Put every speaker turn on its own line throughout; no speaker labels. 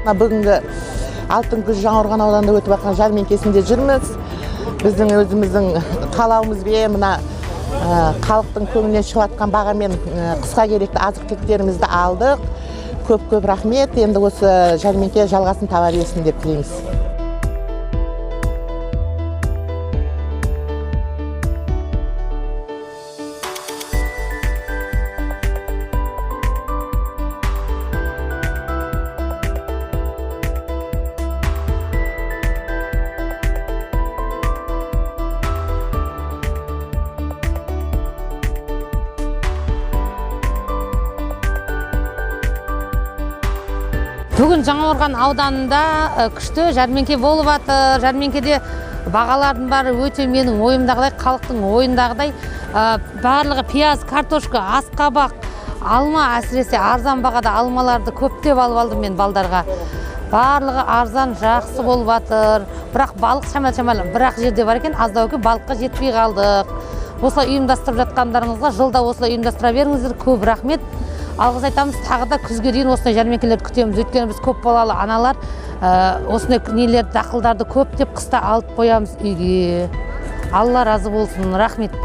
Бүгінгі Алтын күз Жаңақорған ауданында өтіп жатқан жәрмеңкесінде жүрміз. Біздің өзіміздің қалауымызбен мына халықтың көңілінен шығып жатқан бағамен қысқа керекті азық-түліктерімізді алдық. Көп рахмет. Енді осы жәрмеңке жалғасын таба берсін деп тілейміз.
Бүгін Жаңақорған ауданында күшті жәрмеңке болып жатыр. Жәрмеңкеде бағалардың бары өте менің ойымдағыдай, халықтың ойындағыдай. Барлығы пияз, картошка, асқабақ, алма, әсіресе арзан бағада алмаларды көптеп алып алдым мен балдарға. Барлығы арзан, жақсы болып жатыр. Бірақ балық шамал-шамал бірақ жерде бар екен, аздау ке балыққа жетпей қалдық. Осылай ұйымдастырып жатқандарыңызға жылда осылай ұйымдастыра беріңіздер. Көп рахмет. Алғыс айтамыз, тағы да күзге дейін осындай жәрмеңкелерді күтеміз. Өйткені біз көп балалы аналар осындай нелерді, дақылдарды көптеп қыста алып қоямыз үйге. Алла разы болсын. Рахмет.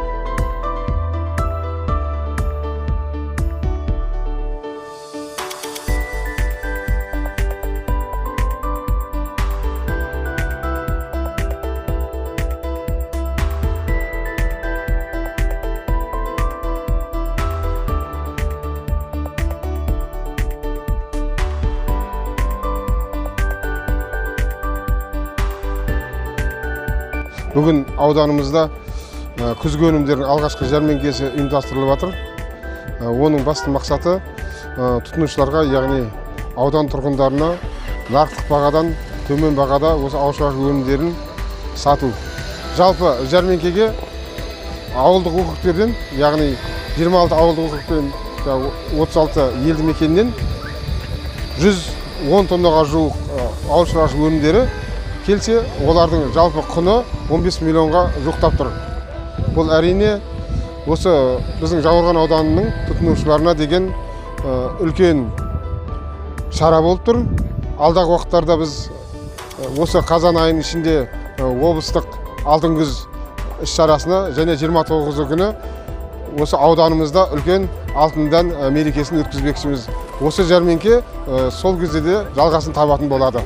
Бүгін ауданымызда күзгі өнімдердің алғашқы жәрмеңкесі ұйымдастырылып жатыр. Оның басты мақсаты тұтынушыларға, яғни аудан тұрғындарына нарықтық бағадан төмен бағада осы ауыл шаруашылық өнімдерін сату. Жалпы жәрмеңкеге ауылдық округтерден, яғни 26 ауылдық округтен 36 елді мекеннен 110 тоннаға жуық ауыл шаруашылық өнімдері келсе, олардың жалпы құны 15 миллионға жуықтап тұр. Бұл әрине осы біздің Жаңақорған ауданының тұтынушыларына деген үлкен шара болып тұр. Алдағы уақыттарда біз осы қазан айының ішінде облыстық алтын күз іс-шарасына және 29 күні осы ауданымызда үлкен алтындан мерекесін өткізбекшіміз. Осы жәрмеңке сол кезде де жалғасын табатын болады.